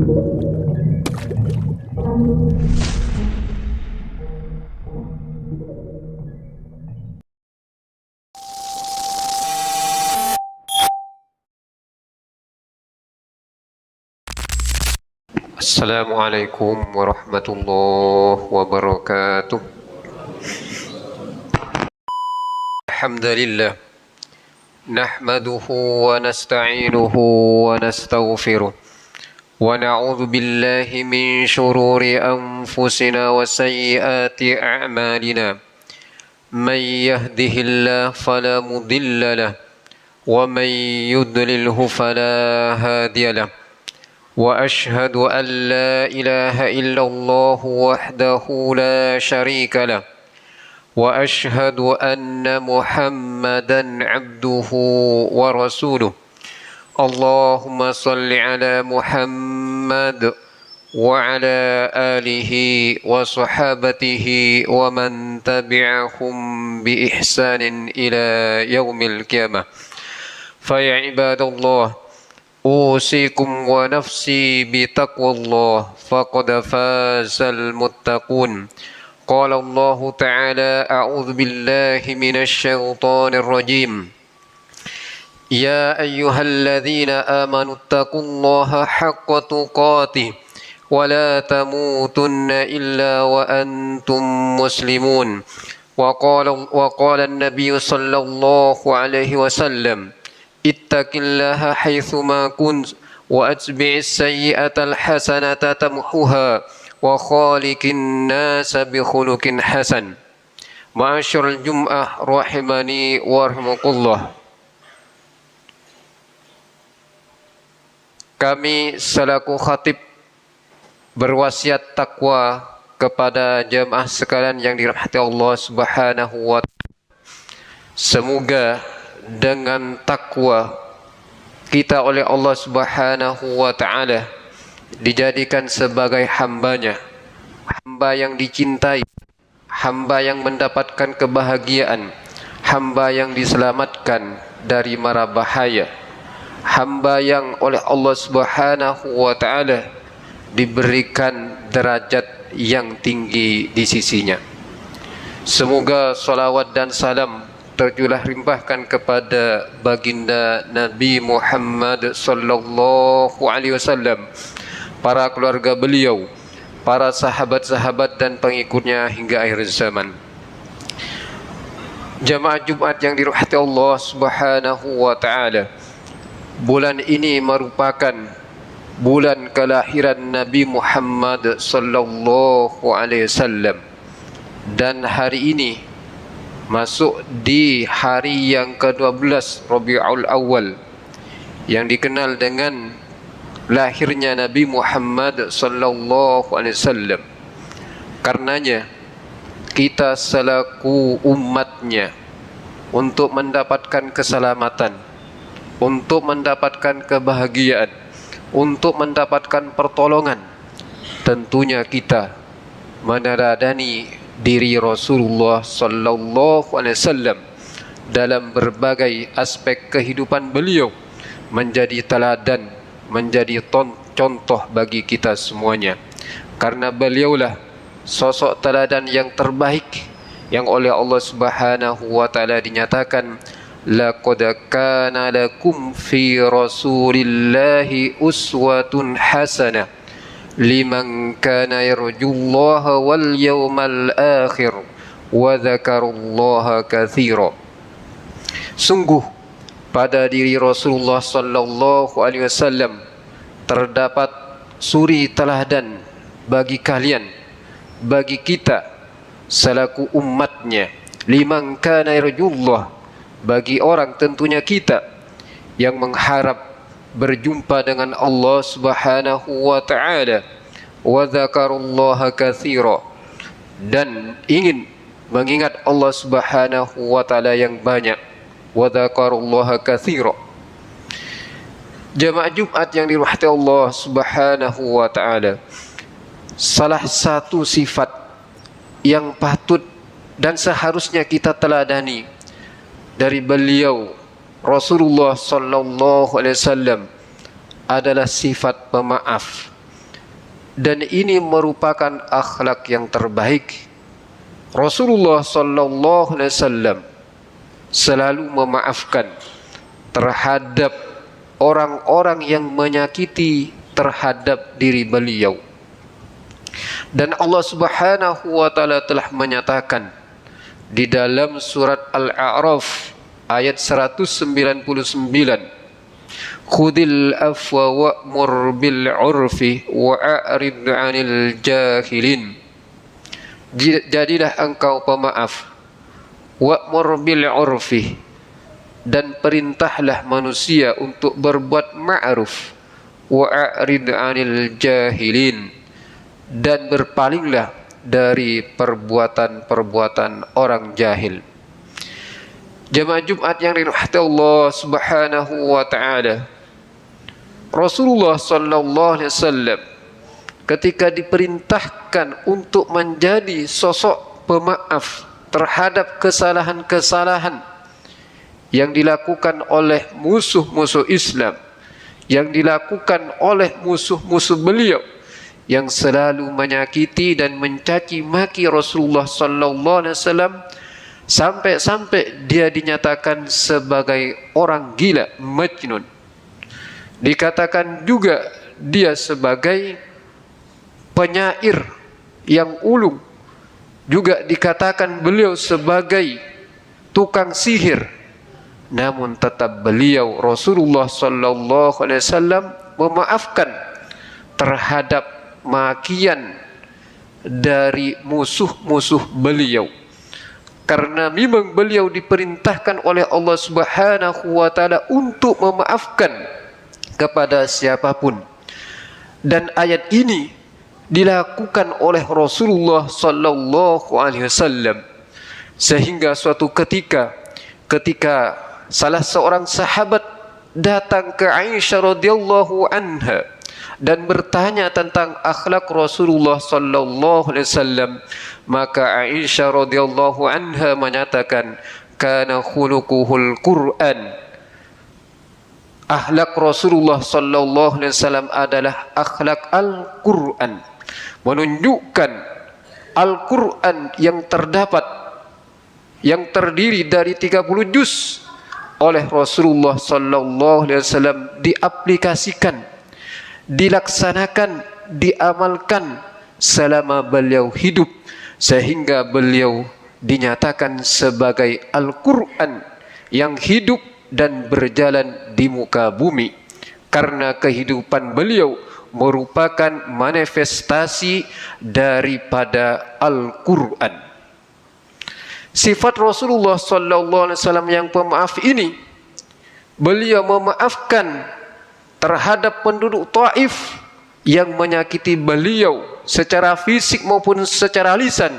Assalamualaikum warahmatullahi wabarakatuh. Alhamdulillah. Nahmaduhu wa nasta'inuhu wa nastaghfiruh. Wa na'udzu billahi min shururi anfusina wa sayyiati a'malina. Man yahdihillahu fala mudilla lahu wa man yudlilhu fala hadiya lahu. وأشهد أن لا إله إلا الله وحده لا شريك له وأشهد أن محمدا عبده ورسوله اللهم صل على محمد وعلى آله وصحابته ومن تبعهم بإحسان إلى يوم القيامة فيا عباد الله أوصيكم ونفسي بتقوى الله فقد فاز المتقون قال الله تعالى أعوذ بالله من الشيطان الرجيم يا أيها الذين آمنوا اتقوا الله حق تقاته ولا تموتن إلا وأنتم مسلمون وقال النبي صلى الله عليه وسلم اتق الله حيثما كنت وأتبع السيئة الحسنة تمحها وخالق الناس بخلق حسن. معاشر الجمعة rahimani wa rahimakumullah. Kami selaku khatib berwasiat takwa kepada jemaah sekalian yang dirahmati Allah Subhanahu wa taala. Semoga dengan takwa kita oleh Allah Subhanahu wa taala dijadikan sebagai hambanya, hamba yang dicintai, hamba yang mendapatkan kebahagiaan, hamba yang diselamatkan dari mara bahaya, hamba yang oleh Allah Subhanahu wa taala diberikan derajat yang tinggi di sisinya. Semoga salawat dan salam terjulah limpahkan kepada baginda Nabi Muhammad sallallahu alaihi wasallam, para keluarga beliau, para sahabat-sahabat dan pengikutnya hingga akhir zaman. Jamaah Jumat yang dirahmati Allah Subhanahu wa taala, bulan ini merupakan bulan kelahiran Nabi Muhammad sallallahu alaihi wasallam, dan hari ini masuk di hari yang ke-12 Rabiul Awal yang dikenal dengan lahirnya Nabi Muhammad sallallahu alaihi wasallam. Karenanya kita selaku umatnya untuk mendapatkan keselamatan, untuk mendapatkan kebahagiaan, untuk mendapatkan pertolongan, tentunya kita meneladani diri Rasulullah sallallahu alaihi wasallam dalam berbagai aspek kehidupan beliau, menjadi teladan, menjadi contoh bagi kita semuanya. Karena beliaulah sosok teladan yang terbaik yang oleh Allah Subhanahu wa taala dinyatakan laqad kana lakum fi rasulillahi uswatun hasanah liman kana yarjullaha wal yawmal akhir wa dzakarullaha katsira. Sungguh pada diri Rasulullah sallallahu alaihi wasallam terdapat suri teladan bagi kalian, bagi kita selaku umatnya, liman kana yarjullah, bagi orang tentunya kita yang mengharap berjumpa dengan Allah Subhanahu wa taala, wa dzakarullaha katsira, dan ingin mengingat Allah Subhanahu wa taala yang banyak, wa dzakarullaha katsira. Jamaah Jumat yang dirahmati Allah Subhanahu wa taala, salah satu sifat yang patut dan seharusnya kita teladani dari beliau Rasulullah sallallahu alaihi wasallam adalah sifat pemaaf. dan ini merupakan akhlak yang terbaik. Rasulullah sallallahu alaihi wasallam selalu memaafkan terhadap orang-orang yang menyakiti terhadap diri beliau. Dan Allah Subhanahu wa taala telah menyatakan di dalam surat Al-A'raf ayat 199, khudil afwa wa'mur bil 'urfi wa'rid 'anil jahilin. Jadilah engkau pemaaf, wa'mur bil 'urfi, dan perintahlah manusia untuk berbuat ma'ruf, wa'rid 'anil jahilin, dan berpalinglah dari perbuatan-perbuatan orang jahil. Jemaah Jumat yang dirahmati Allah Subhanahu wa taala, Rasulullah sallallahu alaihi wasallam ketika diperintahkan untuk menjadi sosok pemaaf terhadap kesalahan-kesalahan yang dilakukan oleh musuh-musuh Islam, yang dilakukan oleh musuh-musuh beliau, yang selalu menyakiti dan mencaci maki Rasulullah sallallahu alaihi wasallam, sampai-sampai dia dinyatakan sebagai orang gila, majnun. Dikatakan juga dia sebagai penyair yang ulung, juga dikatakan beliau sebagai tukang sihir. Namun tetap beliau Rasulullah sallallahu alaihi wasallam memaafkan terhadap makian dari musuh-musuh beliau, karena memang beliau diperintahkan oleh Allah Subhanahu wa taala untuk memaafkan kepada siapapun. Dan ayat ini dilakukan oleh Rasulullah sallallahu alaihi wasallam, sehingga suatu ketika salah seorang sahabat datang ke Aisyah radhiyallahu anha dan bertanya tentang akhlak Rasulullah sallallahu alaihi wasallam, maka Aisyah radhiyallahu anha menyatakan, kana khuluquhul Qur'an. Akhlak Rasulullah sallallahu alaihi wasallam adalah akhlak Al-Qur'an, menunjukkan Al-Qur'an yang terdiri dari 30 juz oleh Rasulullah sallallahu alaihi wasallam diaplikasikan, dilaksanakan, diamalkan selama beliau hidup, sehingga beliau dinyatakan sebagai Al-Quran yang hidup dan berjalan di muka bumi, karena kehidupan beliau merupakan manifestasi daripada Al-Quran. Sifat Rasulullah sallallahu alaihi wasallam yang pemaaf ini, beliau memaafkan terhadap penduduk Taif yang menyakiti beliau secara fisik maupun secara lisan.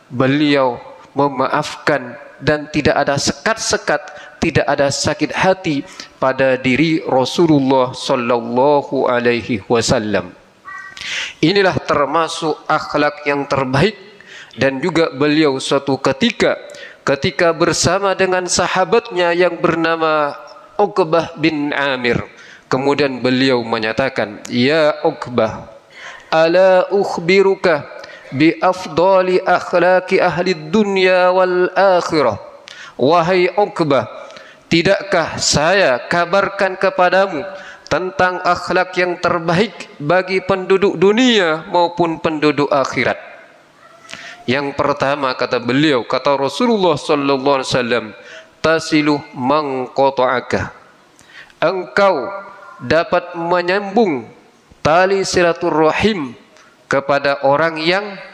Beliau memaafkan dan tidak ada sekat-sekat, tidak ada sakit hati pada diri Rasulullah sallallahu alaihi wasallam. Inilah termasuk akhlak yang terbaik. Dan juga beliau suatu ketika bersama dengan sahabatnya yang bernama Uqbah bin Amir, kemudian beliau menyatakan, ya Uqbah, ala ukhbiruka bi afdali akhlaqi ahli dunya wal akhirah. Wahai Uqbah, tidakkah saya kabarkan kepadamu tentang akhlak yang terbaik bagi penduduk dunia maupun penduduk akhirat? Yang pertama, kata beliau, kata Rasulullah sallallahu alaihi wasallam, tasilu man qata'aka. Engkau dapat menyambung tali silaturrahim kepada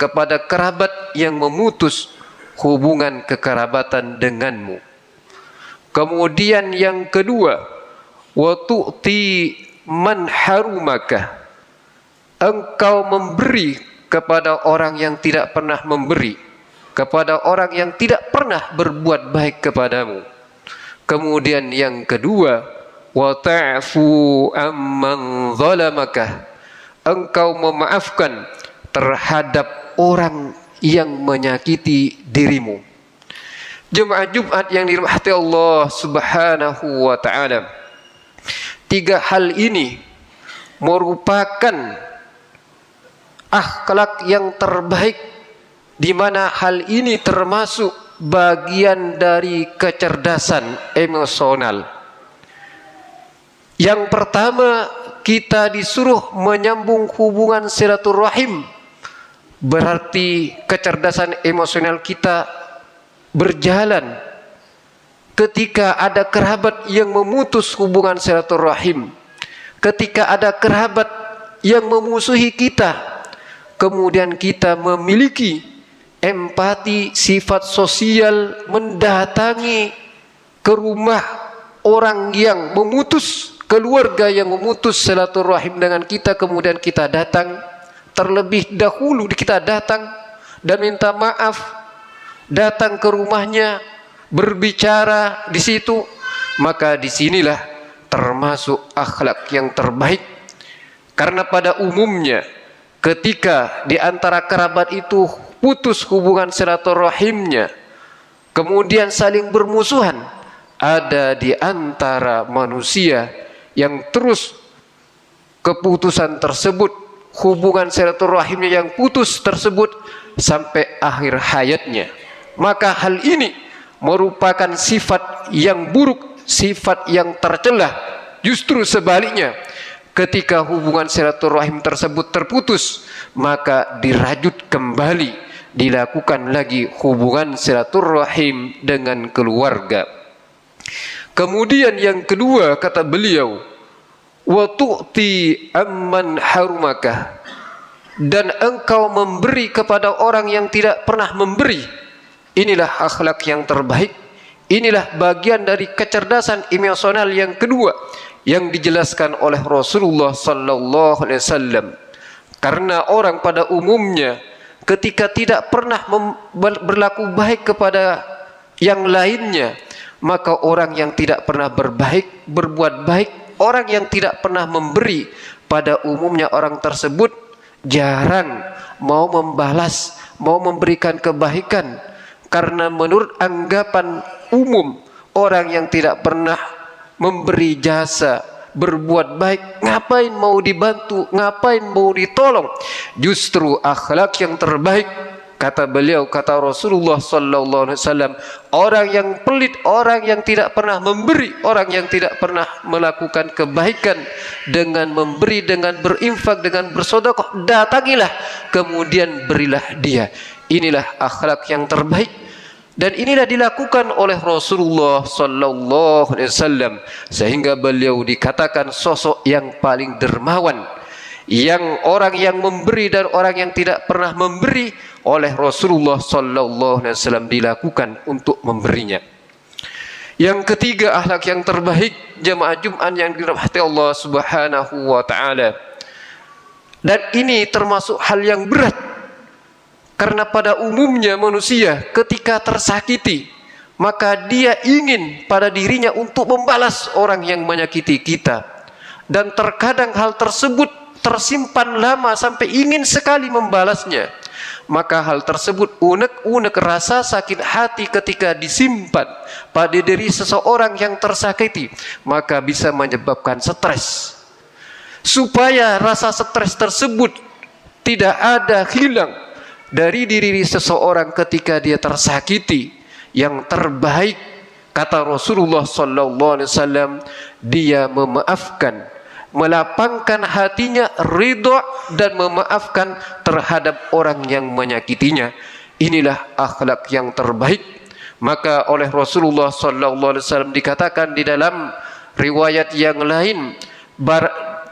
kepada kerabat yang memutus hubungan kekerabatan denganmu. Kemudian yang kedua, wa tu'ti man harumaka. Engkau memberi kepada orang yang tidak pernah memberi, kepada orang yang tidak pernah berbuat baik kepadamu. Kemudian yang kedua, wa ta'fu amman zalamaka. Engkau memaafkan terhadap orang yang menyakiti dirimu. Jemaah Jumat yang dirahmati Allah Subhanahu wa taala, 3 hal ini merupakan akhlak yang terbaik, di mana hal ini termasuk bagian dari kecerdasan emosional. Yang pertama, kita disuruh menyambung hubungan silaturahim. Berarti kecerdasan emosional kita berjalan ketika ada kerabat yang memutus hubungan silaturahim, ketika ada kerabat yang memusuhi kita, kemudian kita memiliki empati, sifat sosial, mendatangi ke rumah orang yang memutus, keluarga yang memutus silaturahim dengan kita, kemudian kita datang, terlebih dahulu kita datang dan minta maaf, datang ke rumahnya, berbicara di situ, maka disinilah termasuk akhlak yang terbaik. Karena pada umumnya ketika di antara kerabat itu putus hubungan silaturahimnya, kemudian saling bermusuhan, ada di antara manusia yang terus keputusan tersebut, hubungan silaturahimnya yang putus tersebut sampai akhir hayatnya. Maka hal ini merupakan sifat yang buruk, sifat yang tercela. Justru sebaliknya, ketika hubungan silaturahim tersebut terputus, maka dirajut kembali, dilakukan lagi hubungan silaturahim dengan keluarga. Kemudian yang kedua, kata beliau, wa tu'ti amman harumaka, dan engkau memberi kepada orang yang tidak pernah memberi. Inilah akhlak yang terbaik. Inilah bagian dari kecerdasan emosional yang kedua yang dijelaskan oleh Rasulullah sallallahu alaihi wasallam. Karena orang pada umumnya ketika tidak pernah berlaku baik kepada yang lainnya, maka orang yang tidak pernah berbuat baik, orang yang tidak pernah memberi, pada umumnya orang tersebut jarang mau membalas, mau memberikan kebaikan. Karena menurut anggapan umum, orang yang tidak pernah memberi jasa, berbuat baik, ngapain mau dibantu, ngapain mau ditolong. Justru akhlak yang terbaik, kata beliau, kata Rasulullah sallallahu alaihi wasallam, orang yang pelit, orang yang tidak pernah memberi, orang yang tidak pernah melakukan kebaikan dengan memberi, dengan berinfak, dengan bersedekah, datangilah kemudian berilah dia. Inilah akhlak yang terbaik, dan inilah dilakukan oleh Rasulullah sallallahu alaihi wasallam, sehingga beliau dikatakan sosok yang paling dermawan, yang orang yang memberi dan orang yang tidak pernah memberi oleh Rasulullah sallallahu alaihi wasallam dilakukan untuk memberinya. Yang ketiga, akhlak yang terbaik jemaah Jumat yang dirahmati Allah Subhanahu wa taala. Dan ini termasuk hal yang berat. Karena pada umumnya manusia ketika tersakiti, maka dia ingin pada dirinya untuk membalas orang yang menyakiti kita. Dan terkadang hal tersebut tersimpan lama sampai ingin sekali membalasnya. Maka hal tersebut unek-unek rasa sakit hati ketika disimpan pada diri seseorang yang tersakiti, maka bisa menyebabkan stres. Supaya rasa stres tersebut tidak ada hilang dari diri seseorang ketika dia tersakiti, yang terbaik kata Rasulullah sallallahu alaihi wasallam, dia memaafkan, melapangkan hatinya, ridha dan memaafkan terhadap orang yang menyakitinya. Inilah akhlak yang terbaik. Maka oleh Rasulullah sallallahu alaihi wasallam dikatakan di dalam riwayat yang lain,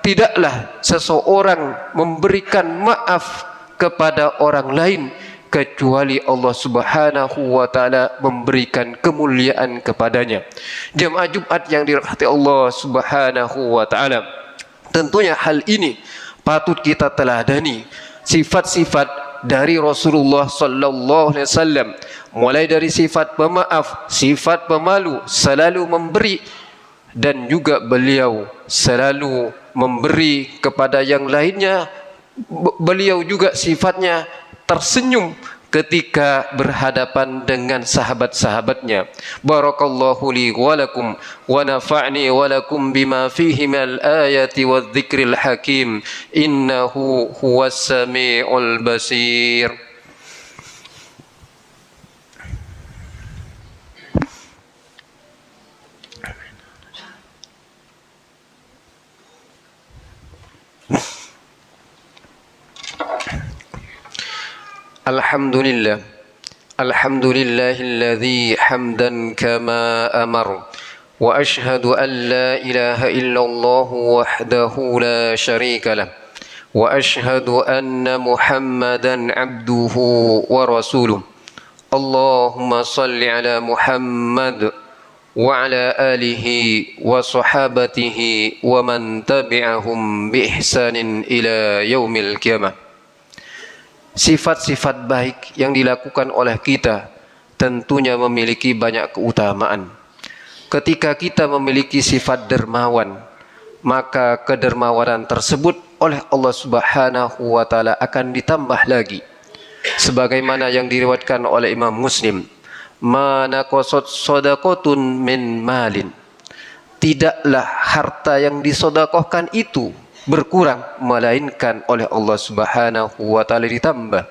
tidaklah seseorang memberikan maaf kepada orang lain kecuali Allah Subhanahu wa taala memberikan kemuliaan kepadanya. Jemaah Jumat yang dirahmati Allah Subhanahu wa taala, tentunya hal ini patut kita teladani, sifat-sifat dari Rasulullah sallallahu alaihi wasallam, mulai dari sifat pemaaf, sifat pemalu, selalu memberi, dan juga beliau selalu memberi kepada yang lainnya. Beliau juga sifatnya tersenyum ketika berhadapan dengan sahabat-sahabatnya. Barakallahu li wa lakum wa nafa'ni wa lakum bima fihi minal ayati wadh-dhikril hakim. Innahu huwas sami'ul basir. Alhamdulillah, alhamdulillahilladzi hamdan kama amar, wa ashhadu an la ilaha illallah wahdahu la syarika lah, wa ashhadu anna Muhammadan abduhu wa rasuluh. Allahumma salli ala Muhammad wa ala alihi wa sahabatihi wa man tabi'ahum bi ihsanin ila yaumil qiyamah. Sifat-sifat baik yang dilakukan oleh kita tentunya memiliki banyak keutamaan. Ketika kita memiliki sifat dermawan, maka kedermawanan tersebut oleh Allah Subhanahu wa taala akan ditambah lagi. Sebagaimana yang diriwayatkan oleh Imam Muslim, "Ma naqasat shadaqatun min malin." Tidaklah harta yang disedekahkan itu berkurang, melainkan oleh Allah Subhanahu wa taala ditambah.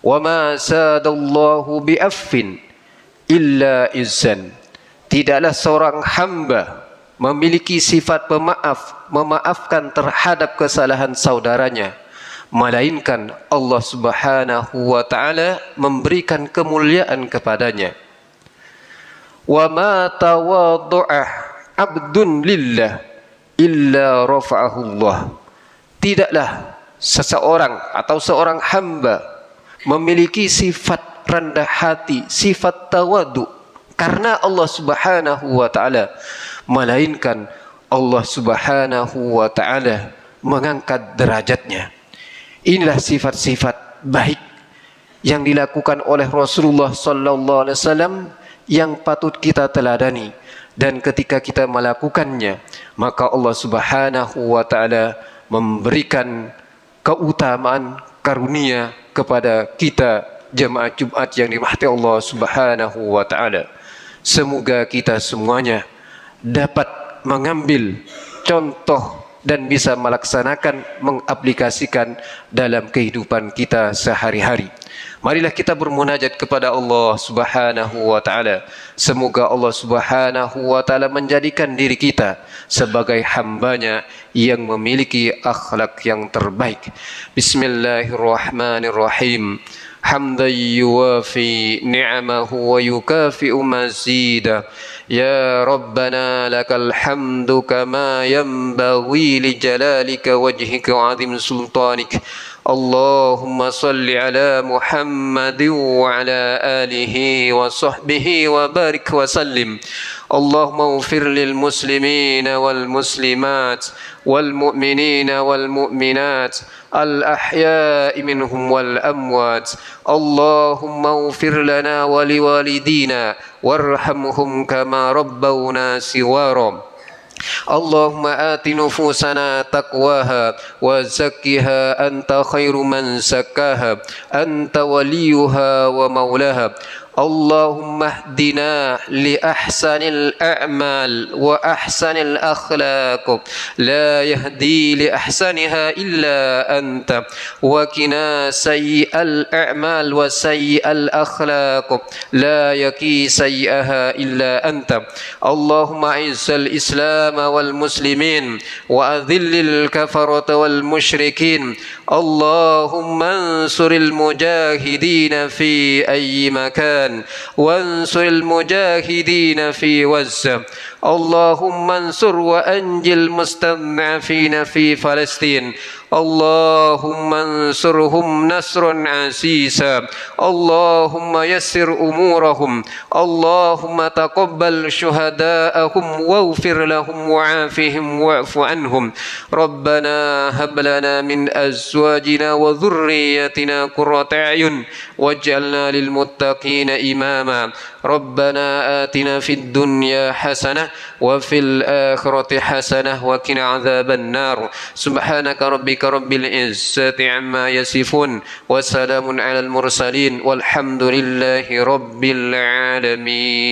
Wa ma sadallahu bi'affin illa izzan. Tidaklah seorang hamba memiliki sifat pemaaf, memaafkan terhadap kesalahan saudaranya, melainkan Allah Subhanahu wa taala memberikan kemuliaan kepadanya. Wa ma tawaddu'a 'abdun lillah illa rafa'ahullah. Tidaklah seseorang atau seorang hamba memiliki sifat rendah hati, sifat tawadu karena Allah Subhanahu wa taala, melainkan Allah Subhanahu wa taala mengangkat derajatnya. Inilah sifat-sifat baik yang dilakukan oleh Rasulullah sallallahu alaihi wasallam yang patut kita teladani. Dan ketika kita melakukannya, maka Allah Subhanahu wa taala memberikan keutamaan karunia kepada kita jemaah Jumat yang dirahmati Allah Subhanahu wa taala. Semoga kita semuanya dapat mengambil contoh dan bisa melaksanakan, mengaplikasikan dalam kehidupan kita sehari-hari. Marilah kita bermunajat kepada Allah Subhanahu wa taala. Semoga Allah Subhanahu wa taala menjadikan diri kita sebagai hamba-Nya yang memiliki akhlak yang terbaik. Bismillahirrahmanirrahim. Hamdan yuwafi ni'amahu wa yukafi'u mazidah. Ya Rabbana lakal hamdu kama yanbaghi li jalalika wajhika wa 'azim sultanik. Allahumma salli ala Muhammadin wa ala alihi wa sahbihi wa barik wa sallim. Allahumma ighfir lil muslimina wal muslimat wal mu'minina wal mu'minat al ahya'i minhum wal amwat. Allahumma ighfir lana wa liwalidina warhamhum kama rabbawna sighara. اللهم آت نفوسنا تقواها وزكها أنت خير من زكاها أنت وليها ومولاها. اللهم اهدنا لأحسن الأعمال وأحسن الأخلاق لا يهدي لأحسنها إلا أنت وقنا سيئ الأعمال وسيئ الأخلاق لا يقي سيئها إلا أنت. اللهم أعز الإسلام والمسلمين وأذل الكفرة والمشركين. اللهم انصر المجاهدين في أي مكان وانصر المجاهدين في غزة. اللهم انصر وأنجِ المستضعفين في فلسطين. اللهم انصرهم نصرا عزيزا. اللهم يسر أمورهم. اللهم تقبل شهداءهم واغفر لهم وعافهم واعف عنهم. ربنا هب لنا من أزواجنا وذريتنا قرة أعين واجعلنا للمتقين إماما. ربنا آتنا في الدنيا حسنة وفي الآخرة حسنة وقنا عذاب النار. سبحانك ربك ربك رب العزة عما يصفون وسلام على المرسلين والحمد لله رب العالمين.